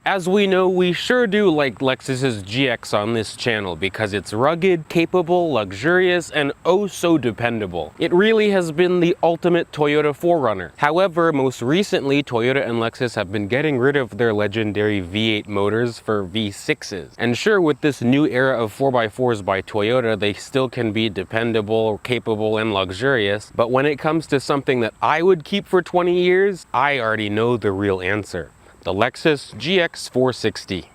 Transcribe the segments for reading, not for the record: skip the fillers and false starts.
As we know, we sure do like Lexus's GX on this channel because it's rugged, capable, luxurious, and oh so dependable. It really has been the ultimate Toyota forerunner. However, most recently, Toyota and Lexus have been getting rid of their legendary V8 motors for V6s. And sure, with this new era of 4x4s by Toyota, they still can be dependable, capable, and luxurious. But when it comes to something that I would keep for 20 years, I already know the real answer. The Lexus GX 460.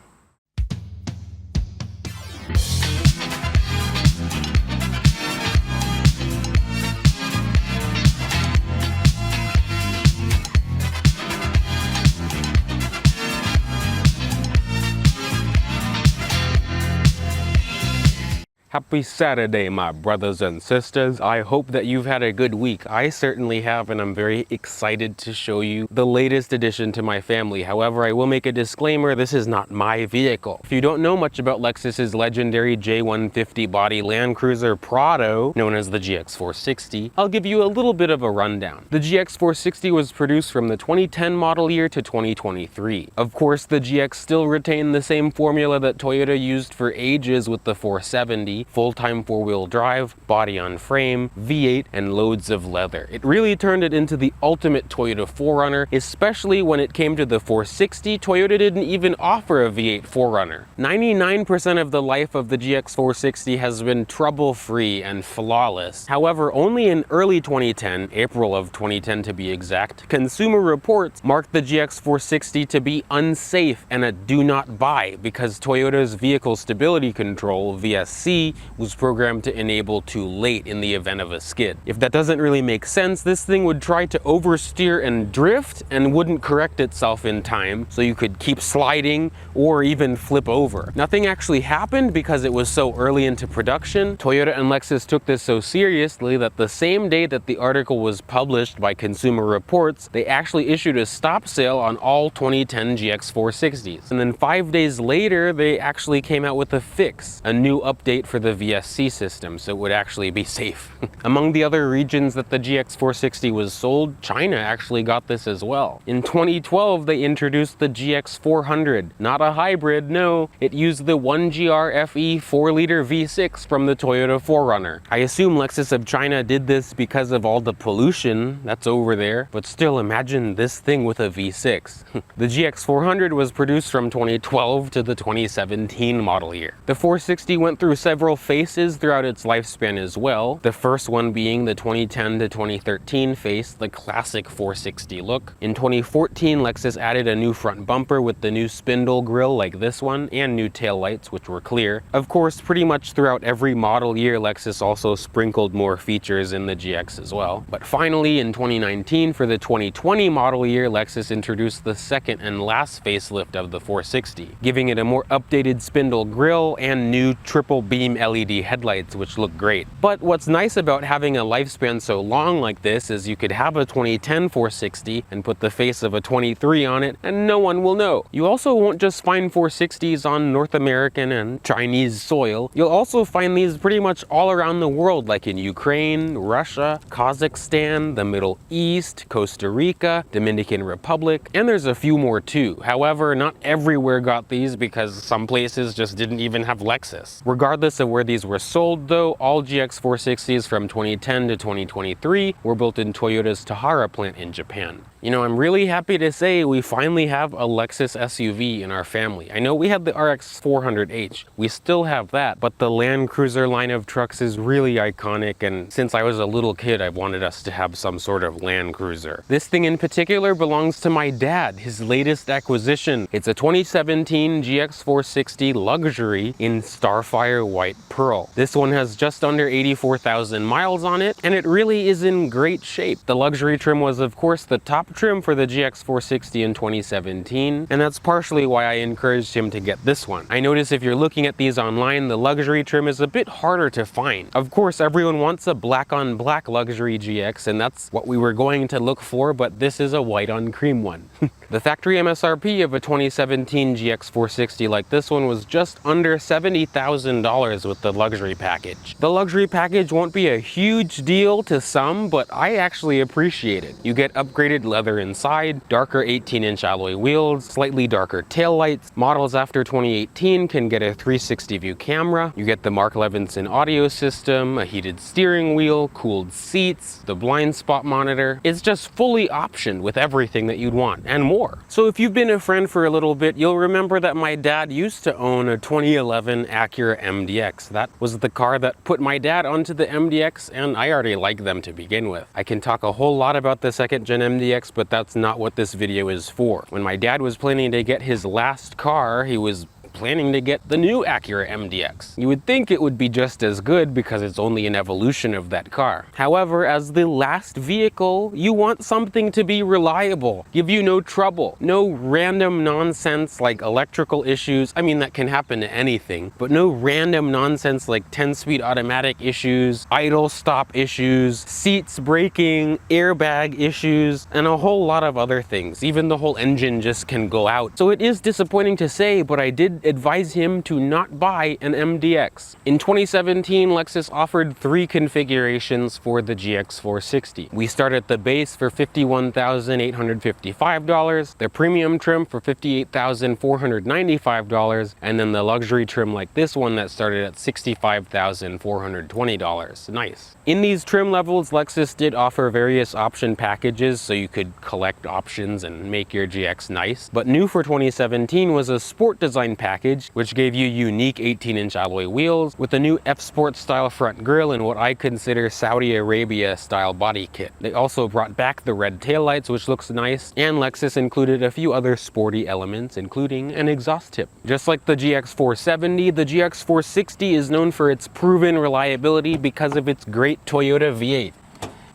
Happy Saturday, my brothers and sisters. I hope that you've had a good week. I certainly have, and I'm very excited to show you the latest addition to my family. However, I will make a disclaimer, this is not my vehicle. If you don't know much about Lexus's legendary J150 body Land Cruiser Prado, known as the GX 460, I'll give you a little bit of a rundown. The GX 460 was produced from the 2010 model year to 2023. Of course, the GX still retained the same formula that Toyota used for ages with the 470, full-time four-wheel drive, body on frame, V8, and loads of leather. It really turned it into the ultimate Toyota forerunner, especially when it came to the 460. Toyota didn't even offer a V8 forerunner. 99% of the life of the GX 460 has been trouble-free and flawless. However, only in early 2010, April of 2010 to be exact, Consumer Reports marked the GX 460 to be unsafe and a do not buy because Toyota's vehicle stability control, VSC, was programmed to enable too late in the event of a skid. If that doesn't really make sense, this thing would try to oversteer and drift and wouldn't correct itself in time, so you could keep sliding or even flip over. Nothing actually happened because it was so early into production. Toyota and Lexus took this so seriously that the same day that the article was published by Consumer Reports, they actually issued a stop sale on all 2010 GX 460s. And then 5 days later, they actually came out with a fix, a new update for the VSC system, so it would actually be safe. Among the other regions that the GX 460 was sold, China actually got this as well. In 2012, they introduced the GX 400. Not a hybrid, no. It used the 1GR FE 4-liter V6 from the Toyota 4Runner. I assume Lexus of China did this because of all the pollution that's over there, but still imagine this thing with a V6. The GX 400 was produced from 2012 to the 2017 model year. The 460 went through several phases throughout its lifespan as well. The first one being the 2010 to 2013 phase, the classic 460 look. In 2014, Lexus added a new front bumper with the new spindle grille like this one, and new tail lights, which were clear. Of course, pretty much throughout every model year, Lexus also sprinkled more features in the GX as well. But finally, in 2019, for the 2020 model year, Lexus introduced the second and last facelift of the 460, giving it a more updated spindle grille and new triple beam LED headlights, which look great. But what's nice about having a lifespan so long like this is you could have a 2010 460 and put the face of a 23 on it and no one will know. You also won't just find 460s on North American and Chinese soil. You'll also find these pretty much all around the world, like in Ukraine, Russia, Kazakhstan, the Middle East, Costa Rica, Dominican Republic, and there's a few more too. However, not everywhere got these because some places just didn't even have Lexus. Regardless of where these were sold though, all GX 460s from 2010 to 2023 were built in Toyota's Tahara plant in Japan. You know, I'm really happy to say we finally have a Lexus SUV in our family. I know we had the RX 400h, we still have that, but the Land Cruiser line of trucks is really iconic, and since I was a little kid, I wanted us to have some sort of Land Cruiser. This thing in particular belongs to my dad, his latest acquisition. It's a 2017 GX 460 Luxury in Starfire White Pearl. This one has just under 84,000 miles on it, and it really is in great shape. The luxury trim was, of course, the top trim for the GX 460 in 2017, and that's partially why I encouraged him to get this one. I notice if you're looking at these online, the luxury trim is a bit harder to find. Of course, everyone wants a black on black luxury GX, and that's what we were going to look for, but this is a white on cream one. The factory MSRP of a 2017 GX 460 like this one was just under $70,000 with the luxury package. The luxury package won't be a huge deal to some, but I actually appreciate it. You get upgraded leather inside, darker 18-inch alloy wheels, slightly darker taillights. Models after 2018 can get a 360 view camera. You get the Mark Levinson audio system, a heated steering wheel, cooled seats, the blind spot monitor. It's just fully optioned with everything that you'd want and more. So if you've been a friend for a little bit, you'll remember that my dad used to own a 2011 Acura MDX. That was the car that put my dad onto the MDX, and I already like them to begin with. I can talk a whole lot about the second gen MDX, but that's not what this video is for. When my dad was planning to get his last car, he was planning to get the new Acura MDX. You would think it would be just as good because it's only an evolution of that car. However, as the last vehicle, you want something to be reliable, give you no trouble, no random nonsense like electrical issues. I mean, that can happen to anything, but no random nonsense like 10-speed automatic issues, idle stop issues, seats breaking, airbag issues, and a whole lot of other things. Even the whole engine just can go out. So it is disappointing to say, but I did advise him to not buy an MDX. In 2017, Lexus offered 3 configurations for the GX 460. We start at the base for $51,855, the premium trim for $58,495, and then the luxury trim like this one that started at $65,420. Nice. In these trim levels, Lexus did offer various option packages so you could collect options and make your GX nice. But new for 2017 was a sport design package, which gave you unique 18-inch alloy wheels with a new F-Sport style front grille and what I consider Saudi Arabia style body kit. They also brought back the red taillights, which looks nice, and Lexus included a few other sporty elements, including an exhaust tip. Just like the GX 470, the GX 460 is known for its proven reliability because of its great Toyota V8.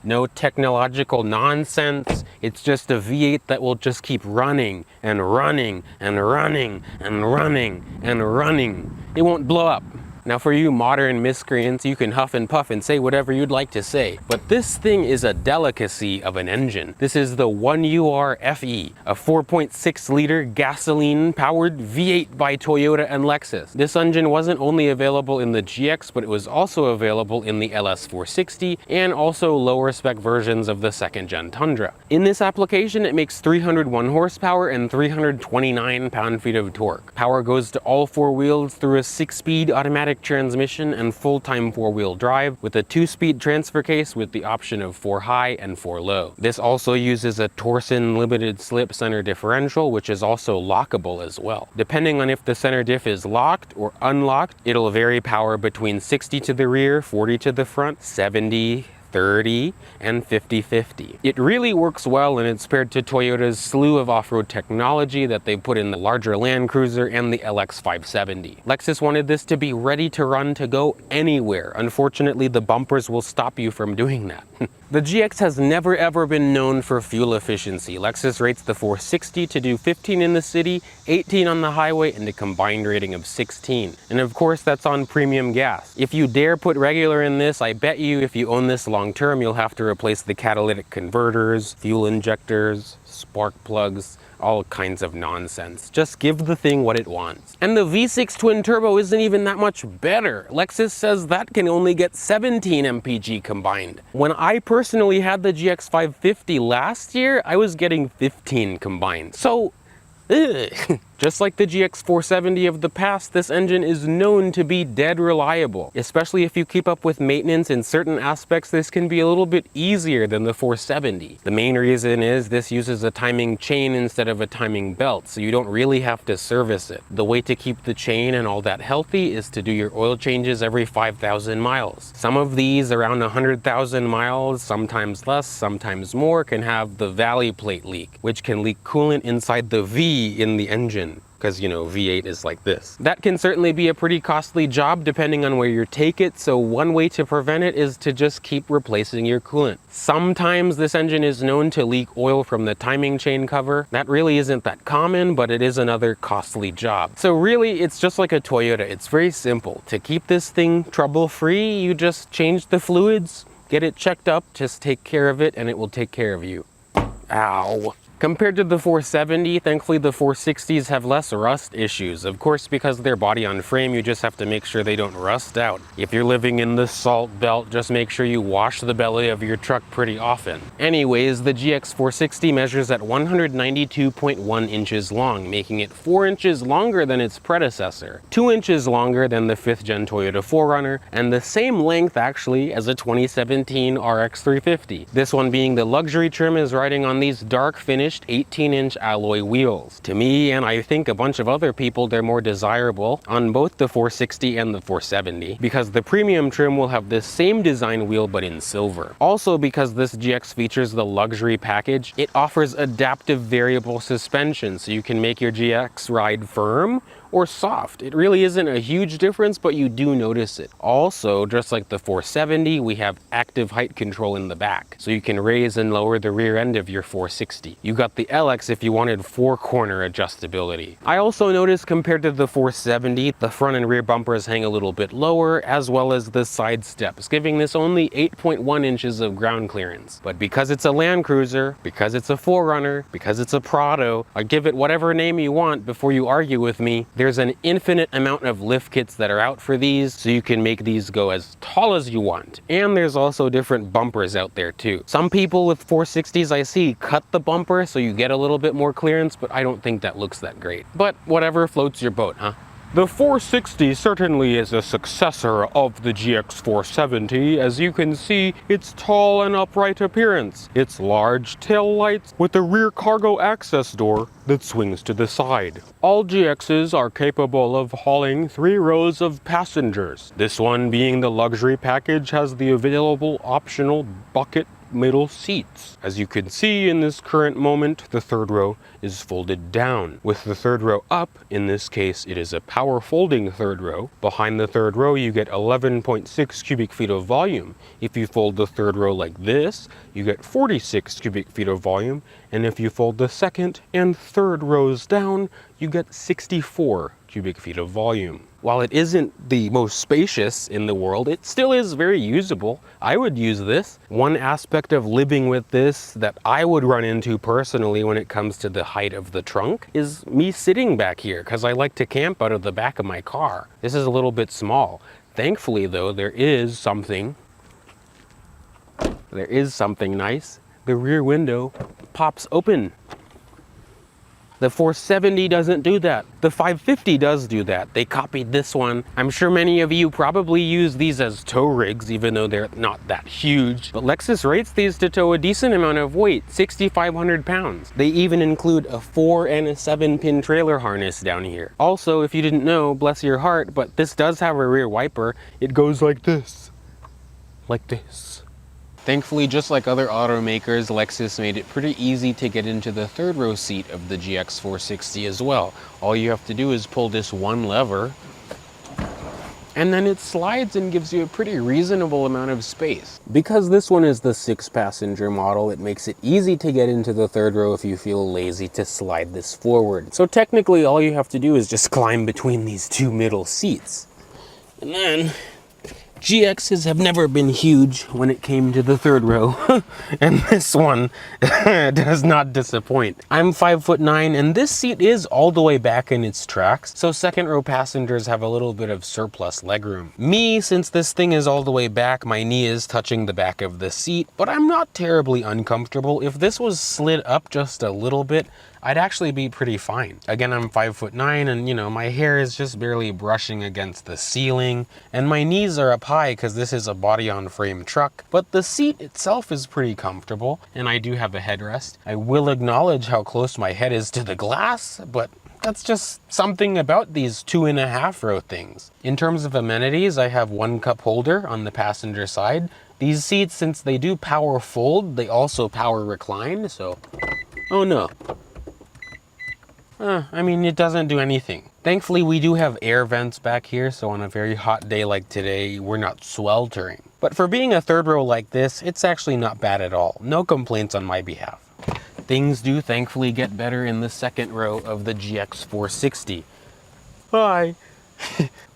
No technological nonsense. It's just a V8 that will just keep running and running and running and running and running. It won't blow up. Now for you modern miscreants, you can huff and puff and say whatever you'd like to say, but this thing is a delicacy of an engine. This is the 1UR FE, a 4.6 liter gasoline powered V8 by Toyota and Lexus. This engine wasn't only available in the GX, but it was also available in the LS 460 and also lower spec versions of the second gen Tundra. In this application, it makes 301 horsepower and 329 pound-feet of torque. Power goes to all 4 wheels through a 6-speed automatic transmission and full-time 4-wheel drive with a 2-speed transfer case with the option of 4 high and 4 low. This also uses a Torsen limited slip center differential, which is also lockable as well. Depending on if the center diff is locked or unlocked, it'll vary power between 60 to the rear, 40 to the front, 70, 30, and 50-50. It really works well, and it's paired to Toyota's slew of off-road technology that they put in the larger Land Cruiser and the LX 570. Lexus wanted this to be ready to run to go anywhere. Unfortunately, the bumpers will stop you from doing that. The GX has never ever been known for fuel efficiency. Lexus rates the 460 to do 15 in the city, 18 on the highway, and a combined rating of 16. And of course, that's on premium gas. If you dare put regular in this, I bet you if you own this long term, you'll have to replace the catalytic converters, fuel injectors, spark plugs, all kinds of nonsense. Just give the thing what it wants. And the V6 twin turbo isn't even that much better. Lexus says that can only get 17 mpg combined. When I personally had the GX 550 last year, I was getting 15 combined. So, just like the GX 470 of the past, this engine is known to be dead reliable. Especially if you keep up with maintenance in certain aspects, this can be a little bit easier than the 470. The main reason is this uses a timing chain instead of a timing belt, so you don't really have to service it. The way to keep the chain and all that healthy is to do your oil changes every 5,000 miles. Some of these around 100,000 miles, sometimes less, sometimes more, can have the valley plate leak, which can leak coolant inside the V in the engine. Because, you know, V8 is like this. That can certainly be a pretty costly job depending on where you take it, so one way to prevent it is to just keep replacing your coolant. Sometimes this engine is known to leak oil from the timing chain cover. That really isn't that common, but it is another costly job. So really, it's just like a Toyota. It's very simple. To keep this thing trouble-free, you just change the fluids, get it checked up, just take care of it, and it will take care of you. Ow. Compared to the 470, thankfully the 460s have less rust issues. Of course, because they're body on frame, you just have to make sure they don't rust out. If you're living in the salt belt, just make sure you wash the belly of your truck pretty often. Anyways, the GX 460 measures at 192.1 inches long, making it 4 inches longer than its predecessor, 2 inches longer than the 5th gen Toyota 4Runner, and the same length actually as a 2017 RX 350. This one being the luxury trim is riding on these dark finished 18-inch alloy wheels. To me, and I think a bunch of other people, they're more desirable on both the 460 and the 470 because the premium trim will have this same design wheel but in silver. Also, because this GX features the luxury package, it offers adaptive variable suspension, so you can make your GX ride firm or soft. It really isn't a huge difference, but you do notice it. Also, just like the 470, we have active height control in the back, so you can raise and lower the rear end of your 460. You got the LX if you wanted 4-corner adjustability. I also noticed compared to the 470, the front and rear bumpers hang a little bit lower, as well as the side steps, giving this only 8.1 inches of ground clearance. But because it's a Land Cruiser, because it's a 4Runner, because it's a Prado, I give it whatever name you want before you argue with me, there's an infinite amount of lift kits that are out for these, so you can make these go as tall as you want. And there's also different bumpers out there too. Some people with 460s I see cut the bumper so you get a little bit more clearance, but I don't think that looks that great. But whatever floats your boat, huh? The 460 certainly is a successor of the GX 470. As you can see, its tall and upright appearance, its large tail lights with a rear cargo access door that swings to the side. All GXs are capable of hauling 3 rows of passengers. This one, being the luxury package, has the available optional bucket middle seats. As you can see in this current moment, the 3rd row is folded down. With the 3rd row up, in this case it is a power folding 3rd row. Behind the 3rd row you get 11.6 cubic feet of volume. If you fold the 3rd row like this, you get 46 cubic feet of volume, and if you fold the 2nd and 3rd rows down, you get 64 cubic feet of volume. While it isn't the most spacious in the world, it still is very usable. I would use this. One aspect of living with this that I would run into personally when it comes to the height of the trunk is me sitting back here, because I like to camp out of the back of my car. This is a little bit small. Thankfully though, there is something nice. The rear window pops open. The 470 doesn't do that. The 550 does do that. They copied this one. I'm sure many of you probably use these as tow rigs, even though they're not that huge. But Lexus rates these to tow a decent amount of weight, 6,500 pounds. They even include a 4 and a 7-pin trailer harness down here. Also, if you didn't know, bless your heart, but this does have a rear wiper. It goes like this. Like this. Thankfully, just like other automakers, Lexus made it pretty easy to get into the 3rd row seat of the GX 460 as well. All you have to do is pull this one lever, and then it slides and gives you a pretty reasonable amount of space. Because this one is the 6-passenger model, it makes it easy to get into the 3rd row if you feel lazy to slide this forward. So technically, all you have to do is just climb between these 2 middle seats. And then GXs have never been huge when it came to the 3rd row, and this one does not disappoint. I'm 5'9", and this seat is all the way back in its tracks, so 2nd row passengers have a little bit of surplus legroom. Me, since this thing is all the way back, my knee is touching the back of the seat, but I'm not terribly uncomfortable. If this was slid up just a little bit, I'd actually be pretty fine. Again, I'm 5'9", and you know, my hair is just barely brushing against the ceiling, and my knees are up high because this is a body on frame truck, but the seat itself is pretty comfortable, and I do have a headrest. I will acknowledge how close my head is to the glass, but that's just something about these 2.5 row things. In terms of amenities, I have 1 cup holder on the passenger side. These seats, since they do power fold, they also power recline, so, oh no. I mean, it doesn't do anything. Thankfully, we do have air vents back here, so on a very hot day like today, we're not sweltering. But for being a 3rd row like this, it's actually not bad at all. No complaints on my behalf. Things do thankfully get better in the 2nd row of the GX 460. Hi.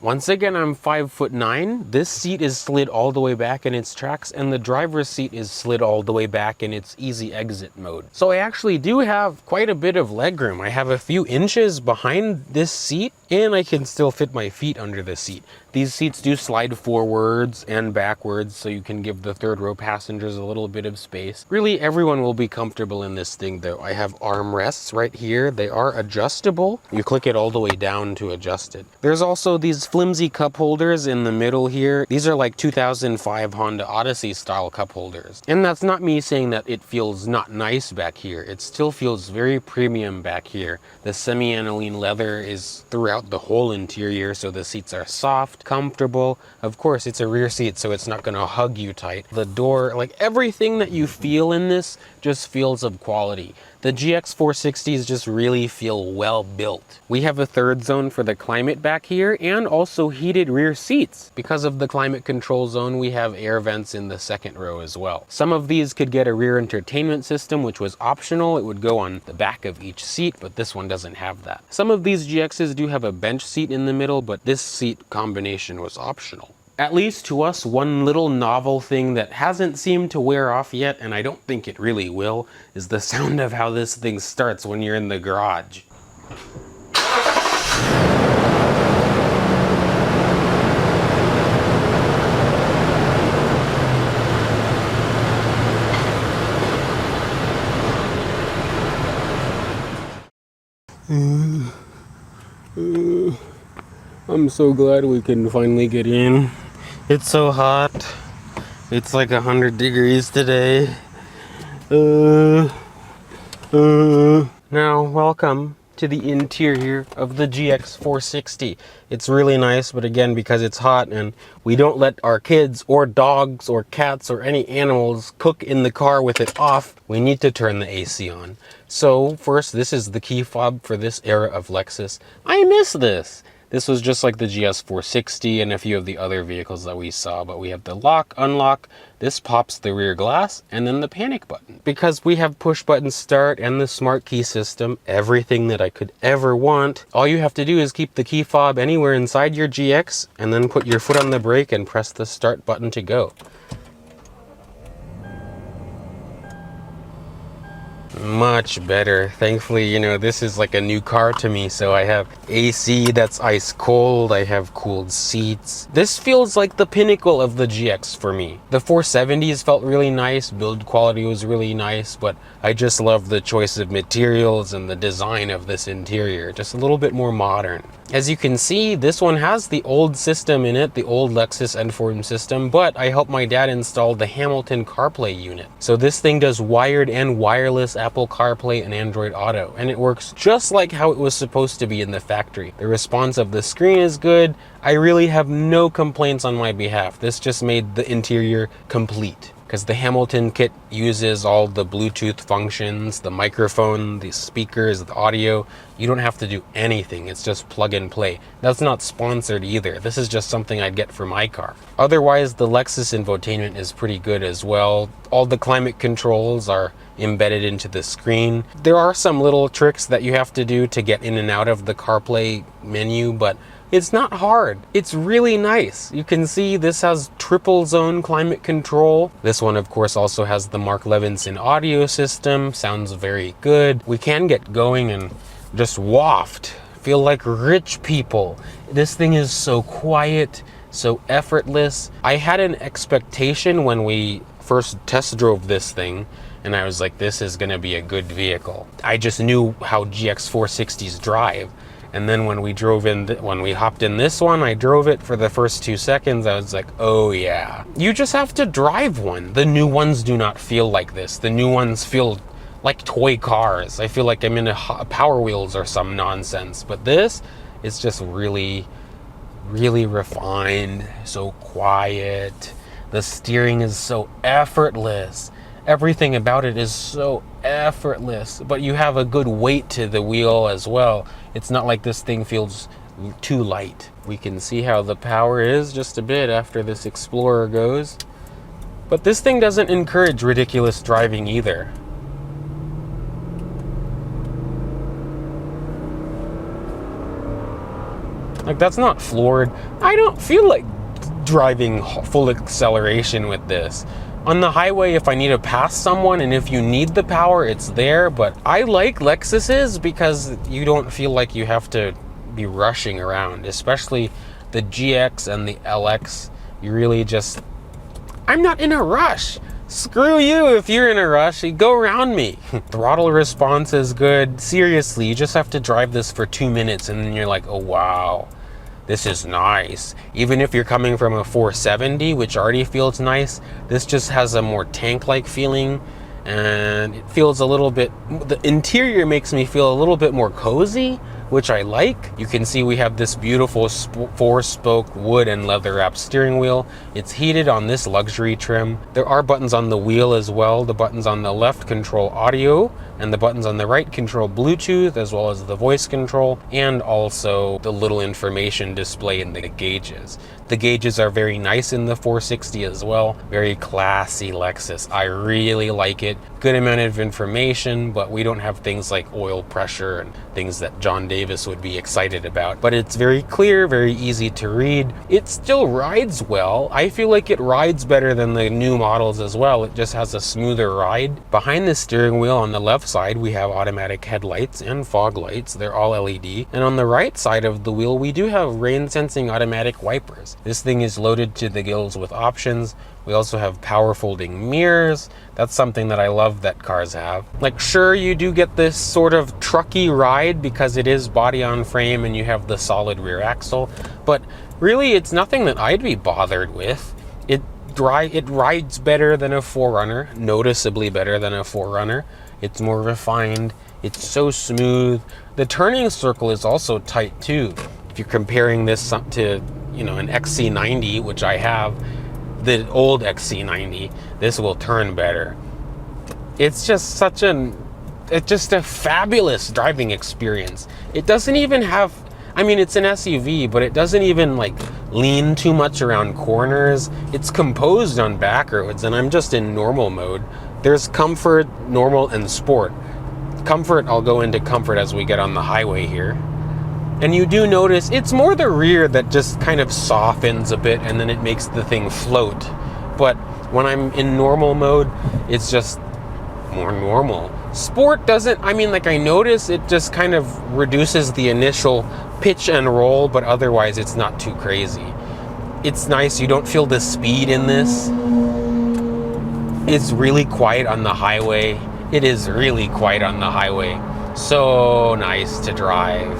Once again, I'm 5'9". This seat is slid all the way back in its tracks, and the driver's seat is slid all the way back in its easy exit mode. So I actually do have quite a bit of legroom. I have a few inches behind this seat, and I can still fit my feet under the seat. These seats do slide forwards and backwards, so you can give the third row passengers a little bit of space. Really, everyone will be comfortable in this thing though. I have armrests right here. They are adjustable. You click it all the way down to adjust it. There's also these flimsy cup holders in the middle here. These are like 2005 Honda Odyssey style cup holders. And that's not me saying that it feels not nice back here. It still feels very premium back here. The semi-aniline leather is throughout the whole interior, so the seats are soft, comfortable. Of course, it's a rear seat, so it's not gonna hug you tight. The door, like everything that you feel in this just feels of quality. The GX 460s just really feel well built. We have a third zone for the climate back here and also heated rear seats. Because of the climate control zone, we have air vents in the second row as well. Some of these could get a rear entertainment system, which was optional. It would go on the back of each seat, but this one doesn't have that. Some of these GXs do have a bench seat in the middle, but this seat combination was optional. At least to us, one little novel thing that hasn't seemed to wear off yet, and I don't think it really will, is the sound of how this thing starts when you're in the garage. I'm so glad we can finally get in. It's so hot. It's like 100 degrees today. Now, welcome to the interior of the GX 460. It's really nice, but again, because it's hot and we don't let our kids or dogs or cats or any animals cook in the car with it off, we need to turn the AC on. So first, this is the key fob for this era of Lexus. I miss this. This was just like the GS 460 and a few of the other vehicles that we saw, but we have the lock, unlock, this pops the rear glass, and then the panic button. Because we have push button start and the smart key system, everything that I could ever want, all you have to do is keep the key fob anywhere inside your GX and then put your foot on the brake and press the start button to go. Much better. Thankfully, you know, this is like a new car to me, so I have AC that's ice cold, I have cooled seats. This feels like the pinnacle of the GX for me. The 470s felt really nice, build quality was really nice, but I just love the choice of materials and the design of this interior, just a little bit more modern. As you can see, this one has the old system in it, the old Lexus Enform system, but I helped my dad install the Hamilton CarPlay unit. So this thing does wired and wireless Apple CarPlay and Android Auto, and it works just like how it was supposed to be in the factory. The response of the screen is good. I really have no complaints on my behalf. This just made the interior complete. Because the Hamilton kit uses all the Bluetooth functions, the microphone, the speakers, the audio. You don't have to do anything, it's just plug and play. That's not sponsored either. This is just something I'd get for my car. Otherwise, the Lexus infotainment is pretty good as well. All the climate controls are embedded into the screen. There are some little tricks that you have to do to get in and out of the CarPlay menu, but it's not hard. It's really nice. You can see this has triple zone climate control. This one, of course, also has the Mark Levinson audio system. Sounds very good. We can get going and just waft. Feel like rich people. This thing is so quiet, so effortless. I had an expectation when we first test drove this thing, and I was like, this is gonna be a good vehicle. I just knew how GX 460s drive. And then when we drove in, when we hopped in this one, I drove it for the first 2 seconds. I was like, oh yeah. You just have to drive one. The new ones do not feel like this. The new ones feel like toy cars. I feel like I'm in a Power Wheels or some nonsense. But this is just really, really refined, so quiet. The steering is so effortless. Everything about it is so effortless, but you have a good weight to the wheel as well. It's not like this thing feels too light. We can see how the power is just a bit after this Explorer goes. But this thing doesn't encourage ridiculous driving either. Like, that's not floored. I don't feel like driving full acceleration with this. On the highway, if I need to pass someone and if you need the power, it's there. But I like Lexuses because you don't feel like you have to be rushing around, especially the GX and the LX. You really just, I'm not in a rush. Screw you if you're in a rush. You go around me. Throttle response is good. Seriously, you just have to drive this for 2 minutes and then you're like, oh wow, this is nice. Even if you're coming from a 470, which already feels nice, this just has a more tank-like feeling, and it feels a little bit, the interior makes me feel a little bit more cozy, which I like. You can see we have this beautiful 4-spoke wood and leather wrapped steering wheel. It's heated on this luxury trim. There are buttons on the wheel as well. The buttons on the left control audio, and the buttons on the right control Bluetooth, as well as the voice control, and also the little information display in the gauges. The gauges are very nice in the 460 as well. Very classy Lexus. I really like it. Good amount of information, but we don't have things like oil pressure and things that John Davis would be excited about. But it's very clear, very easy to read. It still rides well. I feel like it rides better than the new models as well. It just has a smoother ride. Behind the steering wheel on the left side, we have automatic headlights and fog lights. They're all LED. And on the right side of the wheel, we do have rain sensing automatic wipers. This thing is loaded to the gills with options. We also have power folding mirrors. That's something that I love that cars have. Like, sure, you do get this sort of trucky ride because it is body on frame and you have the solid rear axle, but really it's nothing that I'd be bothered with. It rides better than a 4Runner, noticeably better than a 4Runner. It's more refined. It's so smooth. The turning circle is also tight too. If you're comparing this to, you know, an XC90, which I have, the old XC90, this will turn better. It's just it's just a fabulous driving experience. It doesn't even have, I mean, it's an SUV, but it doesn't even like lean too much around corners. It's composed on back roads, and I'm just in normal mode. There's comfort, normal, and sport. Comfort, I'll go into comfort as we get on the highway here. And you do notice it's more the rear that just kind of softens a bit and then it makes the thing float. But when I'm in normal mode, it's just more normal. Sport doesn't, I mean, like, I notice it just kind of reduces the initial pitch and roll, but otherwise it's not too crazy. It's nice, you don't feel the speed in this. It's really quiet on the highway. It is really quiet on the highway. So nice to drive.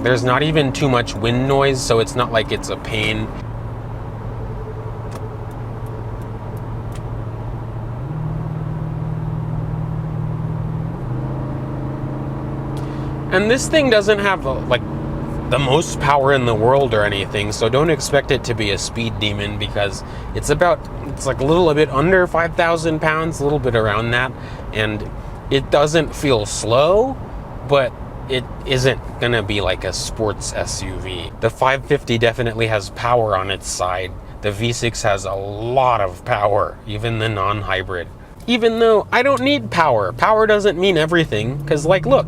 There's not even too much wind noise, so it's not like it's a pain. And this thing doesn't have like the most power in the world or anything, so don't expect it to be a speed demon, because it's like a little bit under 5,000 pounds, a little bit around that, and it doesn't feel slow, but it isn't gonna be like a sports SUV. The 550 definitely has power on its side. The V6 has a lot of power, even the non-hybrid. Even though I don't need power. Power doesn't mean everything, because, like, look.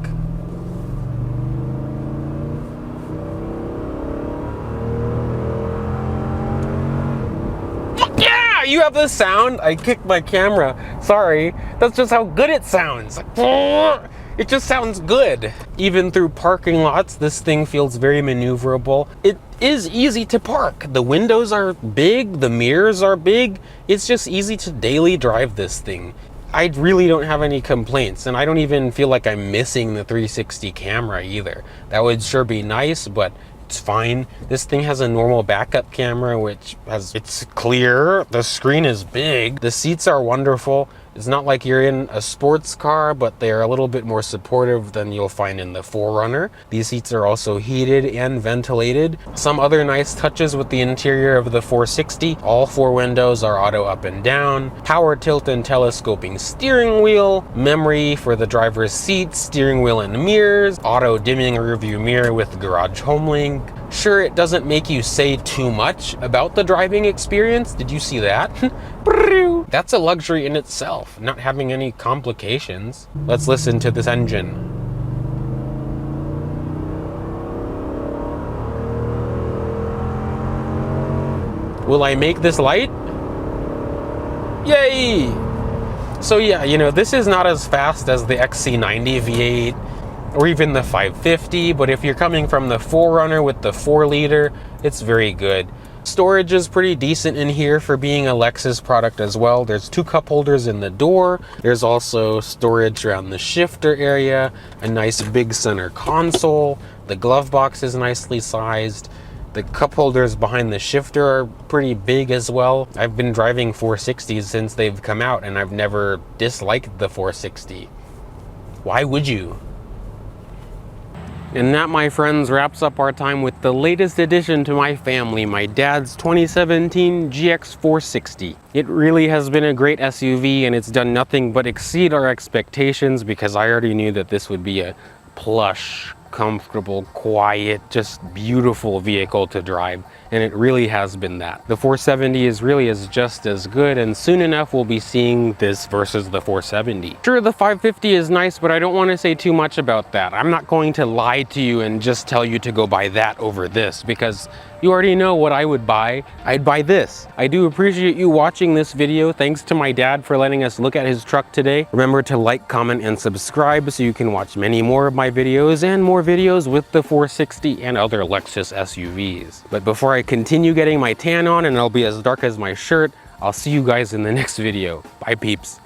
Yeah, you have the sound. I kicked my camera. Sorry. That's just how good it sounds. Like, it just sounds good. Even through parking lots, this thing feels very maneuverable. It is easy to park. The windows are big, the mirrors are big. It's just easy to daily drive this thing. I really don't have any complaints, and I don't even feel like I'm missing the 360 camera either. That would sure be nice, but it's fine. This thing has a normal backup camera, it's clear. The screen is big. The seats are wonderful. It's not like you're in a sports car, but they're a little bit more supportive than you'll find in the 4Runner. These seats are also heated and ventilated. Some other nice touches with the interior of the 460. All 4 windows are auto up and down. Power tilt and telescoping steering wheel. Memory for the driver's seat, steering wheel and mirrors. Auto dimming rearview mirror with garage home link. Sure, it doesn't make you say too much about the driving experience. Did you see that? That's a luxury in itself, not having any complications. Let's listen to this engine. Will I make this light? Yay! So yeah, you know, this is not as fast as the XC90 V8 or even the 550, but if you're coming from the 4Runner with the 4-liter, it's very good. Storage is pretty decent in here for being a Lexus product as well. There's 2 cup holders in the door. There's also storage around the shifter area, a nice big center console. The glove box is nicely sized. The cup holders behind the shifter are pretty big as well. I've been driving 460s since they've come out and I've never disliked the 460. Why would you? And that, my friends, wraps up our time with the latest addition to my family, my dad's 2017 GX 460. It really has been a great SUV and it's done nothing but exceed our expectations because I already knew that this would be a plush, comfortable, quiet, just beautiful vehicle to drive, and it really has been that. The 470 is just as good, and soon enough we'll be seeing this versus the 470. Sure, the 550 is nice, but I don't want to say too much about that. I'm not going to lie to you and just tell you to go buy that over this, because you already know what I would buy. I'd buy this. I do appreciate you watching this video. Thanks to my dad for letting us look at his truck today. Remember to like, comment, and subscribe so you can watch many more of my videos and more videos with the 460 and other Lexus SUVs. But before I continue getting my tan on and it'll be as dark as my shirt, I'll see you guys in the next video. Bye, peeps.